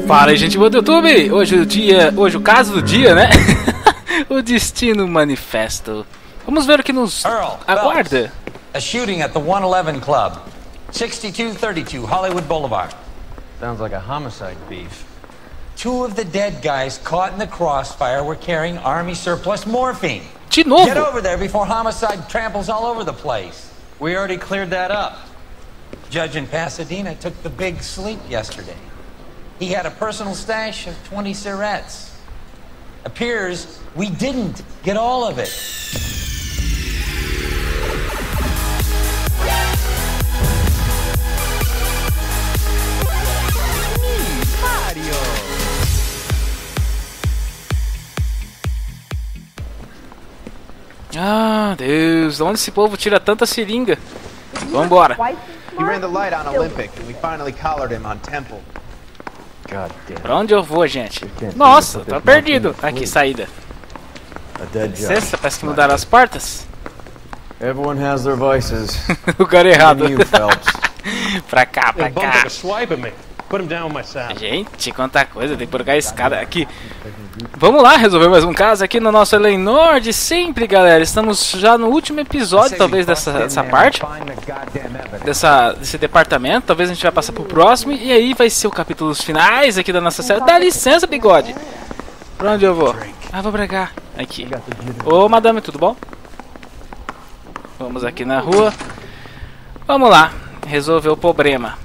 Fala aí, gente boa do YouTube! Hoje o caso do dia, né? O Destino Manifesto. Vamos ver o que nos aguarda. A shooting at the 111 Club, 6232 Hollywood Boulevard. Sounds like a homicide beef. Two of the dead guys caught in the crossfire were carrying army surplus morphine. De novo? Get over there before homicide tramples all over the place. We already cleared that up. Judge in Pasadena took the big sleep yesterday. He had a personal stash of 20 cigarettes. Appears we didn't get all of it. Ah, Deus, de onde esse povo tira tanta seringa? Vambora. He ran the light on Olympic and we finally collared him on Temple. God damn. Pra onde eu vou, gente? Nossa, tô perdido. Aqui, saída. Licença, parece que mudaram as portas. Everyone has their vices. Lugar errado. You, Phelps. Pra cá, pra cá. Gente, quanta coisa, tem que colocar a escada aqui. Vamos lá, resolver mais um caso aqui no nosso L.A Noire de sempre, galera. Estamos já no último episódio, talvez, dessa parte. Desse departamento. Talvez a gente vai passar pro próximo. E aí vai ser o capítulos finais aqui da nossa série. Dá licença, bigode. Pra onde eu vou? Ah, vou pra cá. Aqui. Ô, madame, tudo bom? Vamos aqui na rua. Vamos lá. Resolver o problema.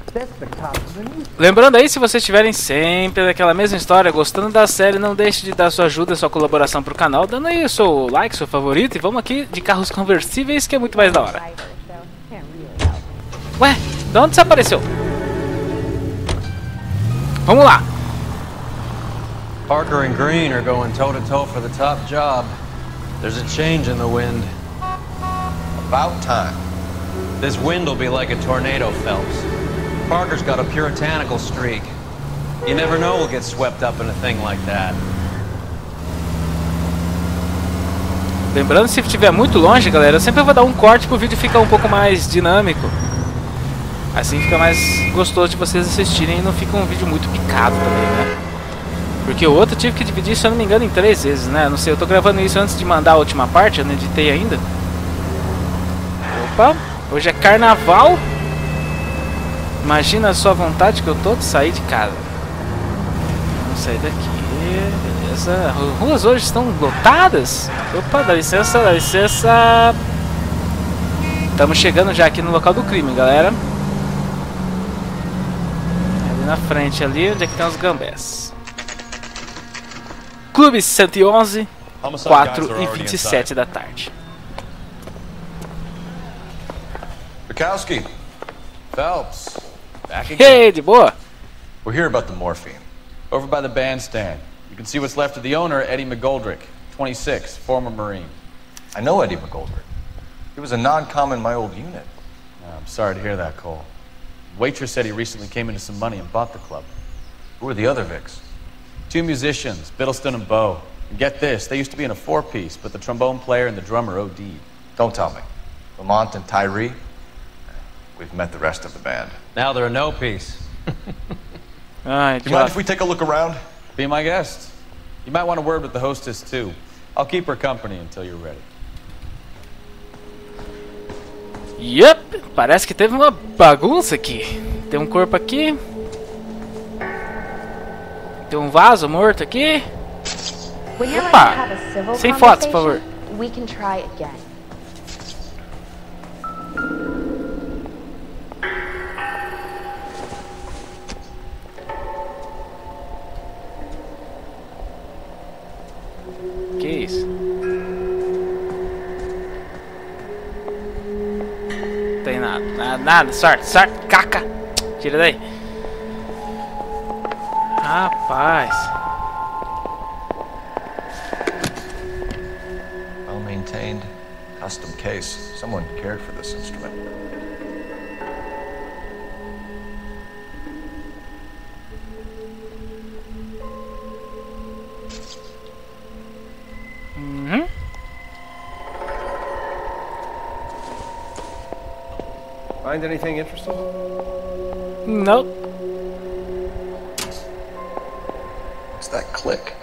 Lembrando aí, se vocês estiverem sempre daquela mesma história, gostando da série, não deixe de dar sua ajuda, sua colaboração pro canal, dando aí o seu like, seu favorito. E vamos aqui de carros conversíveis, que é muito mais da hora. Ué, de onde você apareceu? Vamos lá. Parker and Green are going toe-to-toe for the top job. There's a change in the wind. About time. This wind will be like a tornado, Phelps. Parker's got a puritanical streak. You never know we'll get swept up in a thing like that. Lembrando, se estiver muito longe, galera, eu sempre vou dar um corte pro vídeo ficar um pouco mais dinâmico. Assim fica mais gostoso de vocês assistirem e não fica um vídeo muito picado também, né? Porque o outro eu tive que dividir, se eu não me engano, em 3 vezes, né? Não sei, eu tô gravando isso antes de mandar a última parte, eu não editei ainda. Opa, hoje é carnaval. Imagina a sua vontade que eu tô de sair de casa. Vamos sair daqui, beleza. As ruas hoje estão lotadas. Opa, dá licença, dá licença. Estamos chegando já aqui no local do crime, galera. Ali na frente, ali, onde é que tem os gambés. Clube 111, 4h27 da tarde. Bukowski. Phelps. Back again. Hey, de boa. We're here about the morphine. Over by the bandstand. You can see what's left of the owner, Eddie McGoldrick, 26, former Marine. I know Eddie McGoldrick. He was a non-com in my old unit. I'm sorry to hear that, Cole. Waitress said he recently came into some money and bought the club. Who were the other Vics? 2 musicians, Biddleston and Bo. And get this, they used to be in a 4-piece, but the trombone player and the drummer OD'd. Don't tell me. Lamont and Tyree? We've met the rest of the band. Now they're a no-piece. Ai, Do you mind if we take a look around? Be my guest. You might want a word with the hostess, too. I'll keep her company until you're ready. Yup, parece que teve uma bagunça aqui. Tem um corpo aqui. Tem um vaso morto aqui. Opa, sem fotos, por favor. We can try again. Que isso? Não tem nada, sorte, caca. Tira daí. Rapaz. Well maintained, custom case. Someone cared for this instrument. Find anything interesting? Nope. What's that click?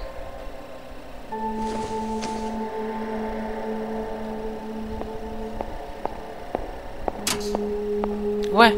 Ué?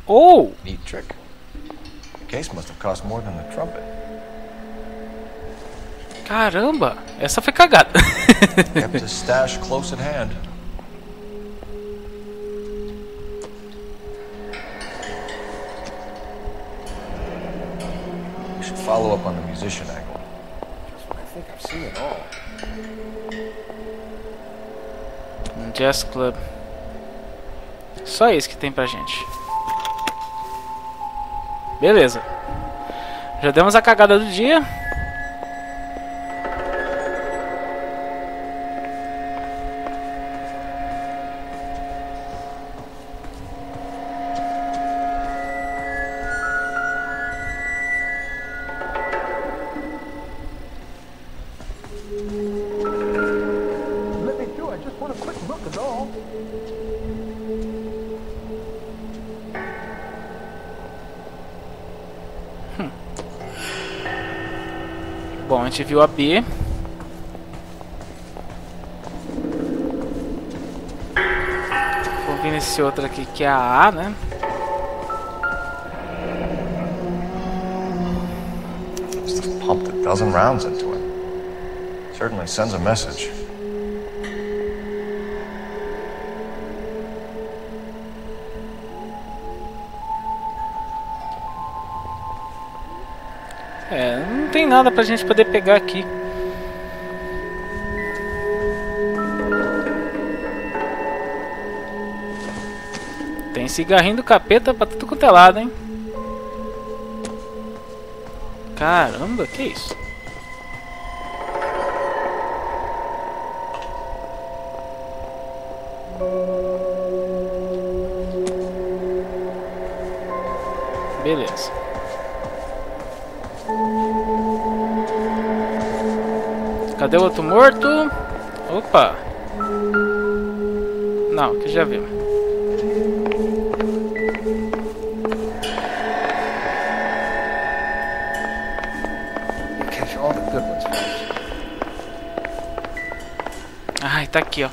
Oh! Neat trick. The case must have cost more than the trumpet. Caramba! Essa foi cagada. Kept his stash close at hand. We should follow up on the musician angle. I think I've seen it all. Um jazz club. Só isso que tem pra gente. Beleza. Já demos a cagada do dia. Bom, a gente viu a B. Vamos vir nesse outro aqui que é a A, né? Must have pumped a dozen rounds into him. Certainly sends a message. É, não tem nada pra gente poder pegar aqui. Tem cigarrinho do capeta pra tudo quanto é lado, hein? Caramba, que isso? Beleza. Cadê o outro morto? Opa! Não, que já viu. Ai, tá aqui, ó.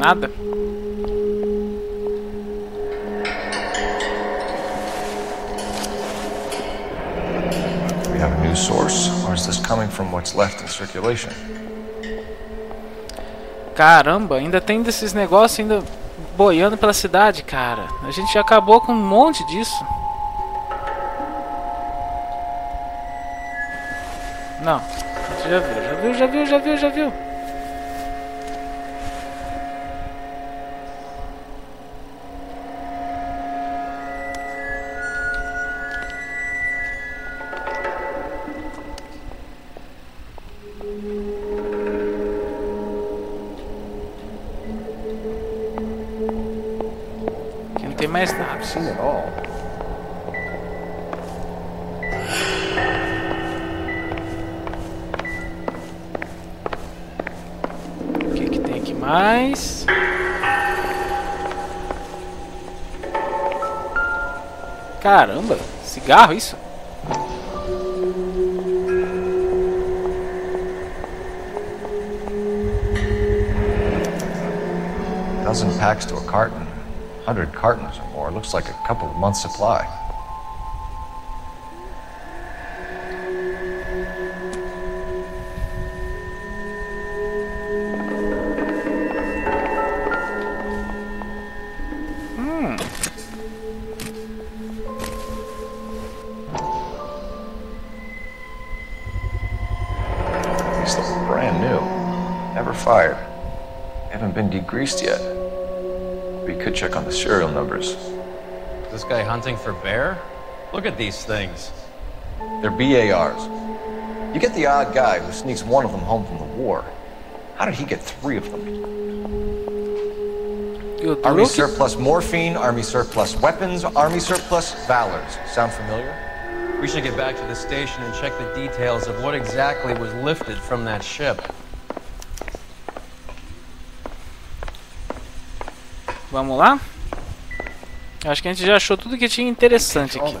Nada. We have a new source, or is this coming from what's left in circulation? Caramba, ainda tem desses negócios ainda boiando pela cidade, cara. A gente já acabou com um monte disso. Não, a gente já viu. Aqui não tem mais nada. I've seen it all. O que tem aqui mais? Caramba, cigarro isso? Dozen packs to a carton. 100 cartons or more. Looks like a couple of months' supply. These look brand fired. They haven't been degreased yet. We could check on the serial numbers. Is this guy hunting for bear? Look at these things. They're BARs. You get the odd guy who sneaks one of them home from the war. How did he get 3 of them? Army surplus morphine, Army surplus weapons, Army surplus valors. Sound familiar? We should get back to the station and check the details of what exactly was lifted from that ship. Vamos lá? Acho que a gente já achou tudo que tinha interessante aqui.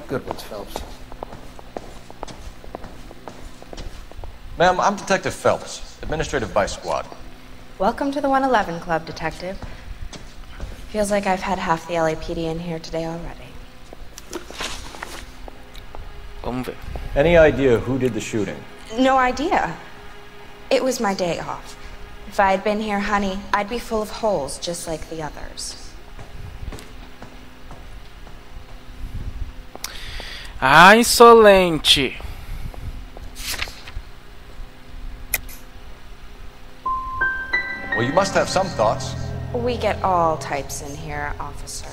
Ma'am, I'm Detective Phelps, Administrative Vice Squad. Welcome to the 111 Club, Detective. Feels like I've had half the LAPD in here today already. Vamos ver. Any idea who did the shooting? No idea. It was my day off. If I had been here, honey, I'd be full of holes just like the others. Ah, insolente. Well, you must have some thoughts. We get all types in here, officer.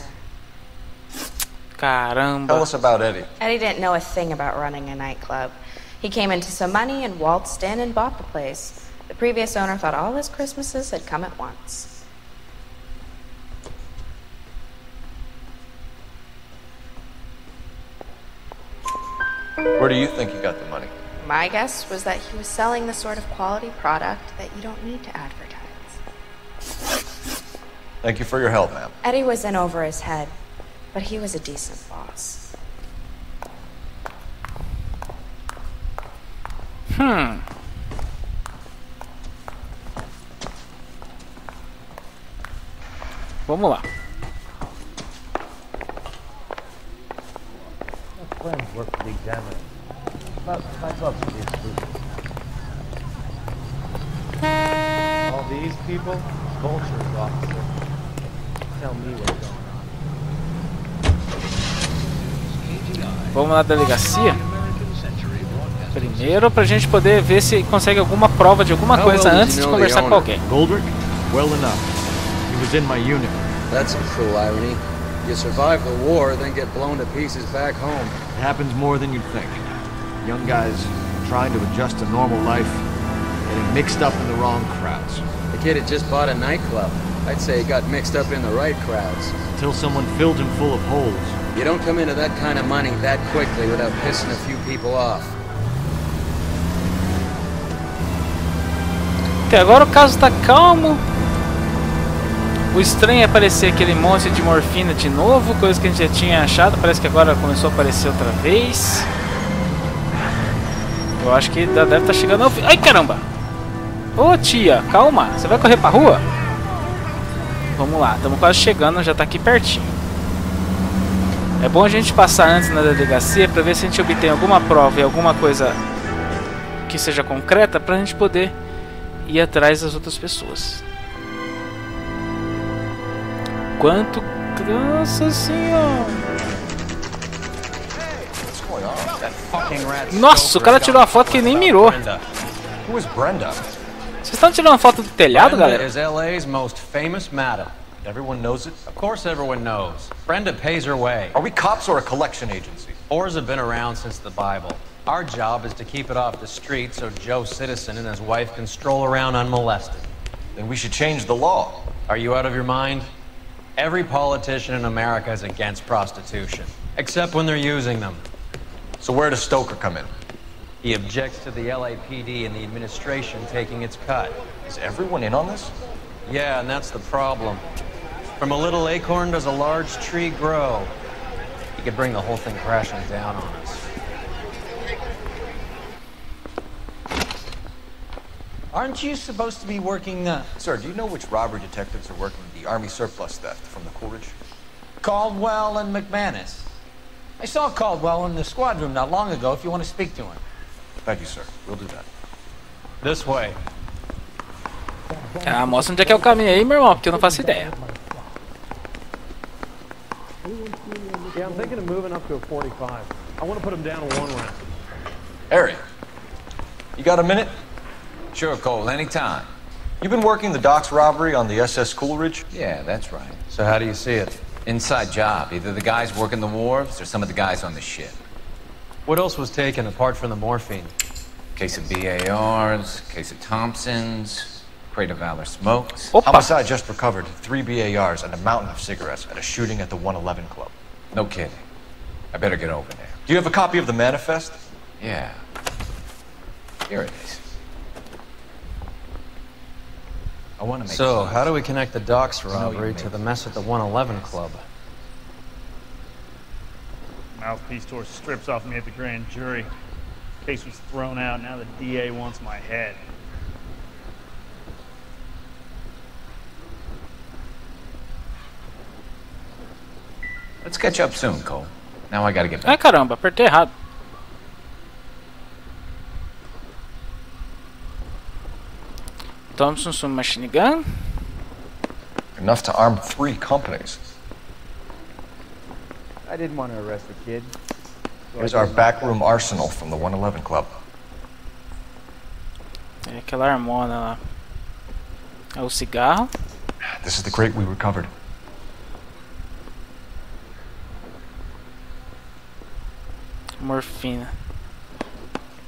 Caramba. Tell us about Eddie. Eddie didn't know a thing about running a nightclub. He came into some money and waltzed in and bought the place. The previous owner thought all his Christmases had come at once. Where do you think he got the money? My guess was that he was selling the sort of quality product that you don't need to advertise. Thank you for your help, ma'am. Eddie was in over his head, but he was a decent boss. Vamos lá. Friends work for the examiner. I'd love to be exclusive. All these people, vultures, officer. Tell me what's going on. Vamos na delegacia. Primeiro pra gente poder ver se consegue alguma prova de alguma coisa antes de conversar com alguém. Goldrick? Well enough. He was in my unit. That's some cruel irony. You survive the war, then get blown to pieces back home. It happens more than you'd think. Young guys trying to adjust to normal life, getting mixed up in the wrong crowds. The kid had just bought a nightclub. I'd say he got mixed up in the right crowds. Until someone filled him full of holes. You don't come into that kind of money that quickly without pissing a few people off. Ok, agora o caso tá calmo. O estranho é aparecer aquele monte de morfina de novo, coisa que a gente já tinha achado, parece que agora começou a aparecer outra vez. Eu acho que deve estar chegando ao fim. Ai, caramba! Ô tia, calma, você vai correr pra rua? Vamos lá, estamos quase chegando, já tá aqui pertinho. É bom a gente passar antes na delegacia pra ver se a gente obtém alguma prova e alguma coisa que seja concreta pra gente poder ir atrás das outras pessoas. Quanto... Nossa senhora! Nossa, o cara tirou uma foto que nem mirou. Who is Brenda? Vocês estão tirando uma foto do telhado, galera? Brenda is LA's most famous madam. Everyone knows it? Of course everyone knows. Brenda pays her way. Are we cops or a collection agency? Whores have been around since the Bible. Our job is to keep it off the street so Joe Citizen and his wife can stroll around unmolested. Then we should change the law. Are you out of your mind? Every politician in America is against prostitution, except when they're using them. So where does Stoker come in? He objects to the LAPD and the administration taking its cut. Is everyone in on this? Yeah, and that's the problem. From a little acorn does a large tree grow. He could bring the whole thing crashing down on us. Aren't you supposed to be working, Sir, do you know which robbery detectives are working the Army surplus theft from the Coolidge? Caldwell and McManus? I saw Caldwell in the squad room not long ago if you want to speak to him. Thank you, sir. We'll do that. This way. Ah, mostra onde é que é o caminho aí, meu irmão, porque eu não faço ideia. Yeah, I'm thinking of moving up to a 45. I want to put him down in one round. Harry, you got a minute? Sure, Cole, anytime. You been working the docks robbery on the SS Coleridge? Yeah, that's right. So how do you see it? Inside job. Either the guys working the wharves or some of the guys on the ship. What else was taken apart from the morphine? Case of BARs, case of Thompsons, crate of Valor smokes. Opa! Homicide just recovered 3 BARs and a mountain of cigarettes at a shooting at the 111 Club. No kidding. I better get over there. Do you have a copy of the manifest? Yeah. Here it is. I want to make So, sure. how do we connect the docks robbery you to made the mess at the 111 Club? Mouthpiece tore strips off me at the grand jury. Case was thrown out. Now the DA wants my head. Let's catch up soon, Cole. Now I gotta get Ai back. caramba, apertei errado. Thompson submachine gun. Enough to arm 3 companies. I didn't want to arrest the kid. Here's our backroom arsenal from the 111 Club. É aquela armona lá. É o cigarro. This is the crate we recovered. Morfina.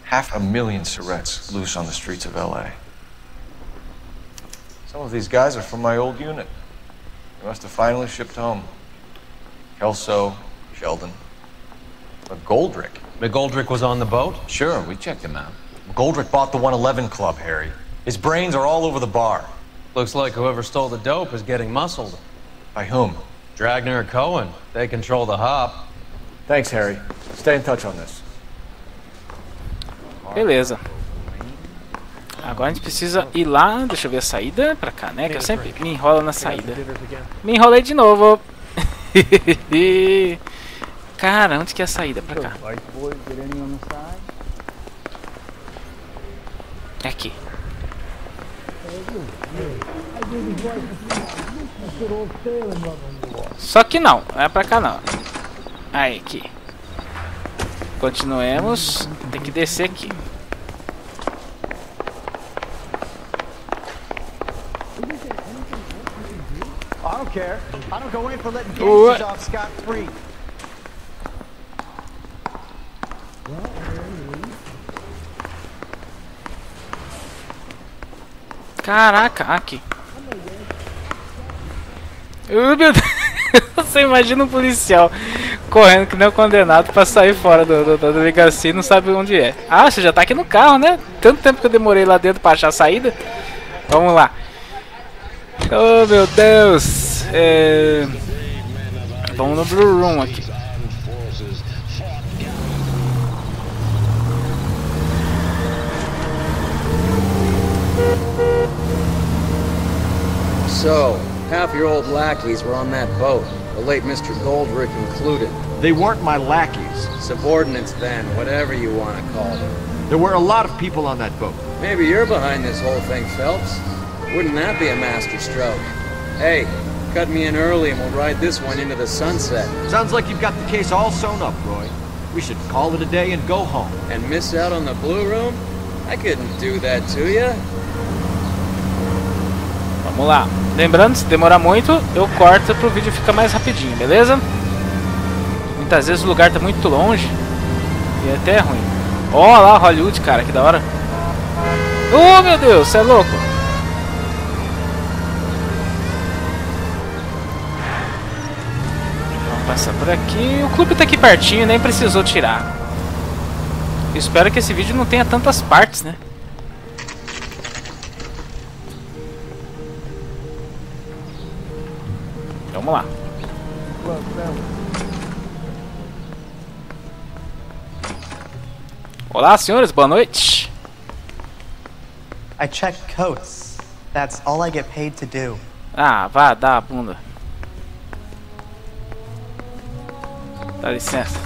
500,000 cigarettes loose on the streets of L.A. Some of these guys are from my old unit. They must have finally shipped home. Kelso, Sheldon, McGoldrick. McGoldrick was on the boat? Sure, we checked him out. McGoldrick bought the 111 Club, Harry. His brains are all over the bar. Looks like whoever stole the dope is getting muscled. By whom? Dragner or Cohen. They control the hop. Thanks, Harry. Stay in touch on this. Beleza. Agora a gente precisa ir lá. Deixa eu ver a saída pra cá, né? Que eu sempre me enrolo na saída. Me enrolei de novo. Cara, onde que é a saída pra cá? É aqui. Só que não, é pra cá não. Aí, aqui. Continuemos. Tem que descer aqui. I don't care. I don't go in for letting gangsters off scot-free. Caraca, aqui. Meu Deus. Você imagina um policial correndo que nem um condenado pra sair fora da delegacia e não sabe onde é. Ah, você já tá aqui no carro, né? Tanto tempo que eu demorei lá dentro pra achar a saída. Vamos lá. Oh, meu Deus. Vamos no Blue Room aqui. So, half your old lackeys were on that boat, the late Mr. Goldrick included. They weren't my lackeys. Subordinates then, whatever you want to call them. There were a lot of people on that boat. Maybe you're behind this whole thing, Phelps. Wouldn't that be a master stroke? Hey, cut me in early and we'll ride this one into the sunset. Sounds like you've got the case all sewn up, Roy. We should call it a day and go home. And miss out on the Blue Room? I couldn't do that to you. Vamos lá. Lembrando, se demorar muito, eu corto pro vídeo ficar mais rapidinho, beleza? Muitas vezes o lugar tá muito longe e é até ruim. Ó lá, Hollywood, cara, que da hora. Oh, meu Deus, você é louco. Vamos passar por aqui. O clube tá aqui pertinho, nem precisou tirar. Espero que esse vídeo não tenha tantas partes, né? Vamos lá. Olá, senhores, boa noite. I check coats. That's all I get paid to do. Ah, vá, dá a bunda. Dá licença.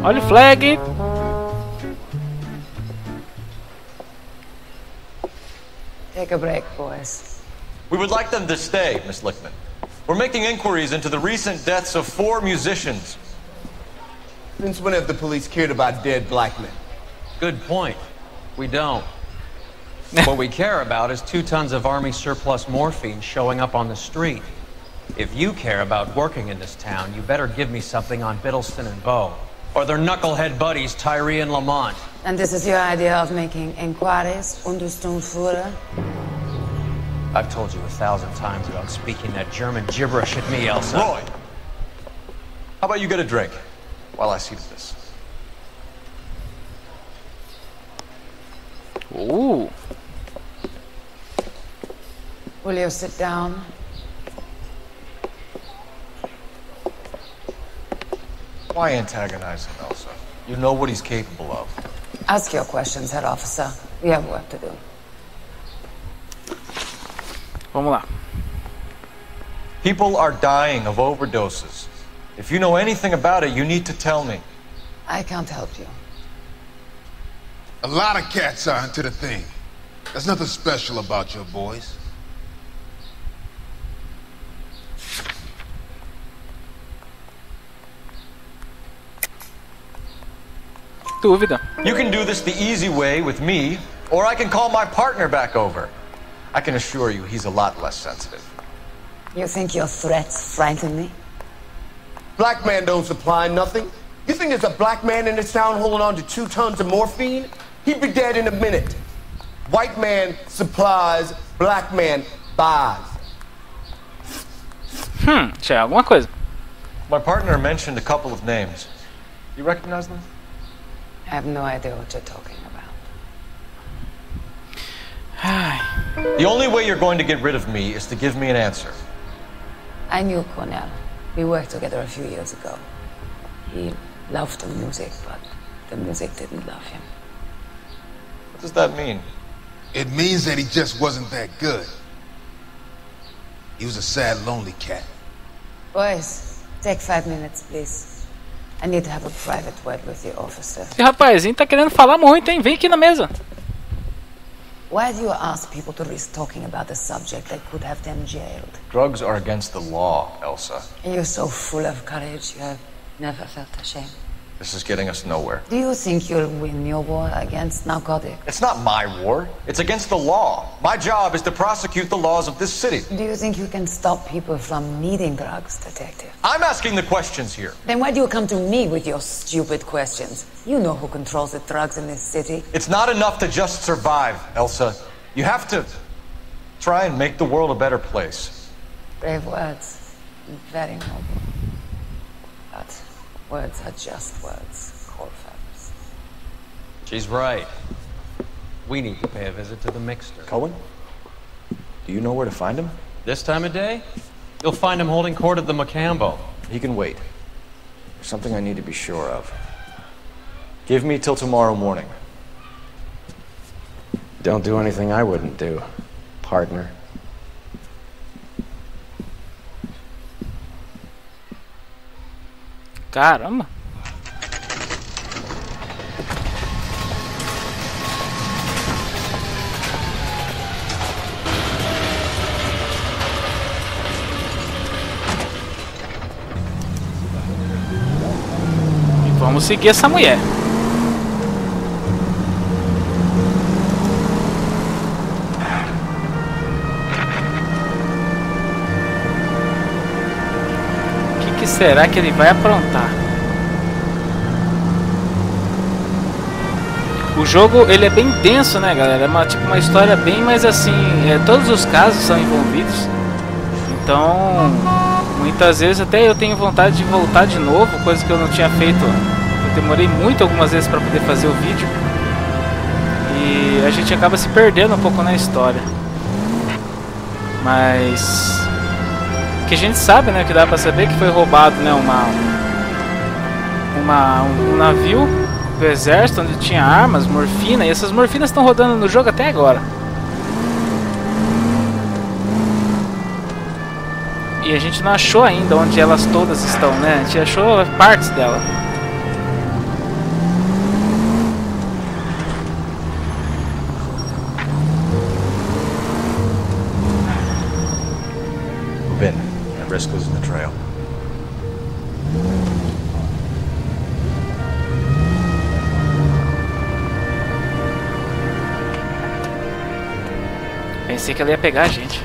Olha o flag. Take a break, boys. We would like them to stay, Miss Lichtman. We're making inquiries into the recent deaths of 4 musicians. Since when have the police cared about dead black men? Good point. We don't. What we care about is 2 tons of Army surplus morphine showing up on the street. If you care about working in this town, you better give me something on Biddleston and Bow, or their knucklehead buddies Tyree and Lamont. And this is your idea of making inquiries, Unterstundenführer? I've told you 1,000 times about speaking that German gibberish at me, Elsa. Roy! How about you get a drink while I see to this? Ooh. Will you sit down? Why antagonize him, Elsa? You know what he's capable of. Ask your questions, head officer. We have work to do. Vamos lá. People are dying of overdoses. If you know anything about it, you need to tell me. I can't help you. A lot of cats are into the thing. There's nothing special about your boys. Dúvida. You can do this the easy way with me, or I can call my partner back over. I can assure you he's a lot less sensitive. You think your threats frighten me? Black man don't supply nothing. You think there's a black man in this town holding on to 2 tons of morphine? He'd be dead in a minute. White man supplies, black man buys. Tinha alguma coisa. My partner mentioned a couple of names. You recognize them? I have no idea what you're talking about. The only way you're going to get rid of me is to give me an answer. I knew Cornell. We worked together a few years ago. He loved the music, but the music didn't love him. What does that mean? It means that he just wasn't that good. He was a sad, lonely cat. Boys, take 5 minutes, please. I need to have a private word with the officer. Esse rapazinho tá querendo falar muito, hein? Vem aqui na mesa. Why do you ask people to risk talking about a subject that could have them jailed? Drugs are against the law, Elsa. And you're so full of courage, you have never felt ashamed. This is getting us nowhere. Do you think you'll win your war against narcotics? It's not my war. It's against the law. My job is to prosecute the laws of this city. Do you think you can stop people from needing drugs, detective? I'm asking the questions here. Then why do you come to me with your stupid questions? You know who controls the drugs in this city. It's not enough to just survive, Elsa. You have to try and make the world a better place. Brave words. Very noble. But words are just words, Colfax. She's right. We need to pay a visit to the Mixter. Cohen? Do you know where to find him? This time of day? You'll find him holding court at the Macambo. He can wait. There's something I need to be sure of. Give me till tomorrow morning. Don't do anything I wouldn't do, partner. Caramba. E vamos seguir essa mulher. O que será que ele vai aprontar? O jogo ele é bem denso, né, galera? É tipo uma história bem mais assim, todos os casos são envolvidos. Então, muitas vezes até eu tenho vontade de voltar de novo, coisa que eu não tinha feito. Eu demorei muito algumas vezes para poder fazer o vídeo. E a gente acaba se perdendo um pouco na história. Mas o que a gente sabe, né, que dá para saber que foi roubado, né, um navio do exército onde tinha armas, morfina, e essas morfinas estão rodando no jogo até agora. E a gente não achou ainda onde elas todas estão, né? A gente achou partes dela. Move in. At risk losing the trail. Pensei que ela ia pegar a gente.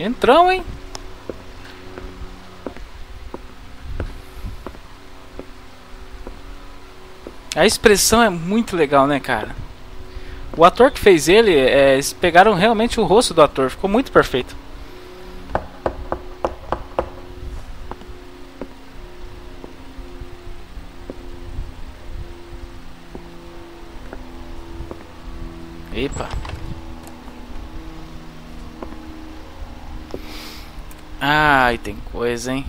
Entrão, hein? A expressão é muito legal, né, cara? O ator que fez ele, eles pegaram realmente o rosto do ator, ficou muito perfeito. Epa. Ai, tem coisa, hein?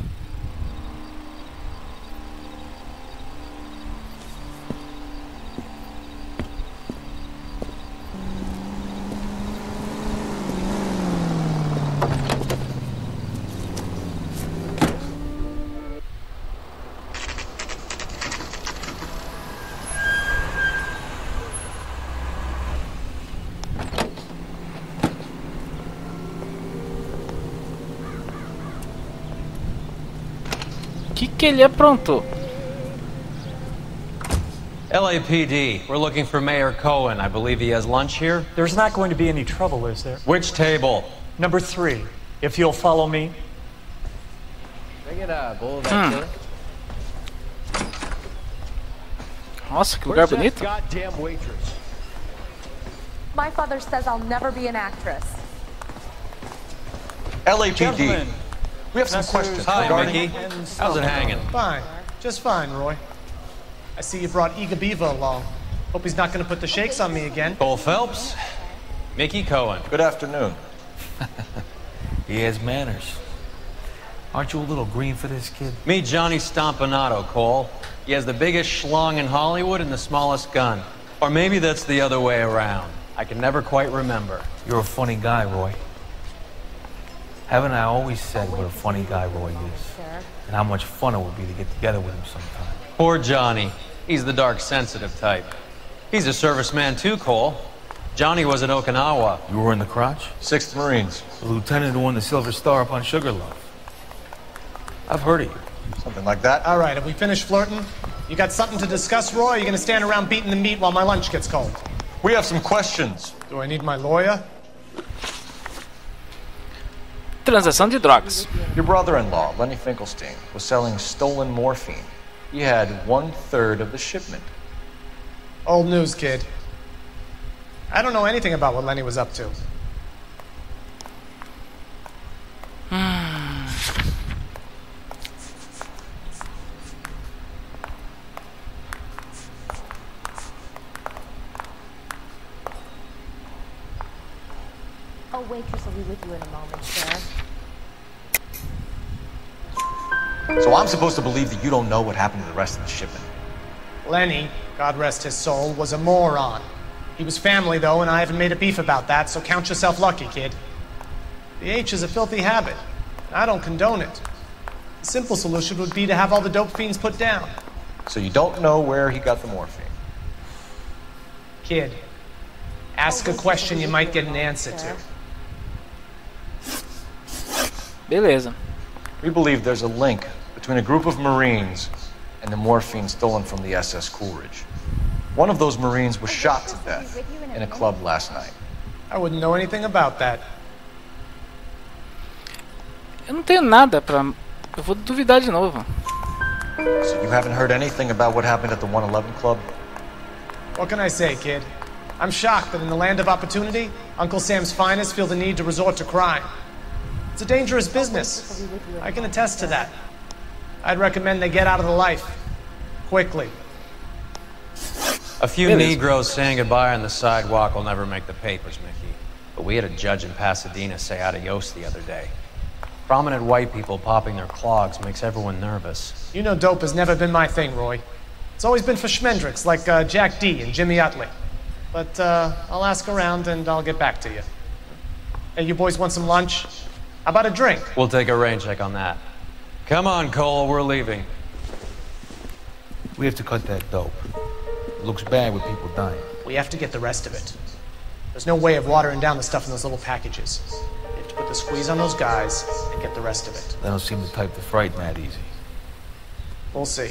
Que ele aprontou? LAPD, we're looking for Mayor Cohen. I believe he has lunch here. There's not going to be any trouble, is there? Which table? Number 3, if you'll follow me. Can I get a bowl of that chili? Nossa, que lugar bonito. Goddamn waitress. My father says I'll never be an actress. LAPD. Gentlemen. We have some questions. Hi, regarding... Mickey. How's it hanging? Fine. Just fine, Roy. I see you brought Iga Beaver along. Hope he's not going to put the shakes on me again. Cole Phelps. Mickey Cohen. Good afternoon. He has manners. Aren't you a little green for this kid? Meet Johnny Stompanato, Cole. He has the biggest schlong in Hollywood and the smallest gun. Or maybe that's the other way around. I can never quite remember. You're a funny guy, Roy. Haven't I always said what a funny guy Roy is? And how much fun it would be to get together with him sometime. Poor Johnny. He's the dark, sensitive type. He's a serviceman too, Cole. Johnny was in Okinawa. You were in the crotch? 6th Marines. The lieutenant who won the Silver Star up on Sugarloaf. I've heard of you. Something like that. All right, have we finished flirting? You got something to discuss, Roy? Or are you going to stand around beating the meat while my lunch gets cold? We have some questions. Do I need my lawyer? Transação de drogas. Your brother-in-law, Lenny Finkelstein, was selling stolen morphine. He had 1/3 of the shipment. Old news, kid. I don't know anything about what Lenny was up to. A waitress will be with you in a moment, sir. So I'm supposed to believe that you don't know what happened to the rest of the shipment? Lenny, God rest his soul, was a moron. He was family, though, and I haven't made a beef about that, so count yourself lucky, kid. The H is a filthy habit, and I don't condone it. The simple solution would be to have all the dope fiends put down. So you don't know where he got the morphine? Kid, ask a question you might get an answer to. Beleza. We believe there's a link between a group of Marines and the morphine stolen from the SS Coolidge. One of those Marines was shot to death in a club last night. I wouldn't know anything about that. Eu não tenho nada pra... Eu vou duvidar de novo. So you haven't heard anything about what happened at the 111 Club? What can I say, kid? I'm shocked that in the land of opportunity, Uncle Sam's finest feel the need to resort to crime. It's a dangerous business. I can attest to that. I'd recommend they get out of the life. Quickly. A few Negroes saying goodbye on the sidewalk will never make the papers, Mickey. But we had a judge in Pasadena say adios the other day. Prominent white people popping their clogs makes everyone nervous. You know dope has never been my thing, Roy. It's always been for schmendricks like Jack D and Jimmy Utley. But I'll ask around and I'll get back to you. Hey, you boys want some lunch? How about a drink? We'll take a rain check on that. Come on, Cole, we're leaving. We have to cut that dope. It looks bad with people dying. We have to get the rest of it. There's no way of watering down the stuff in those little packages. You have to put the squeeze on those guys and get the rest of it. They don't seem the type to frighten that easy. We'll see.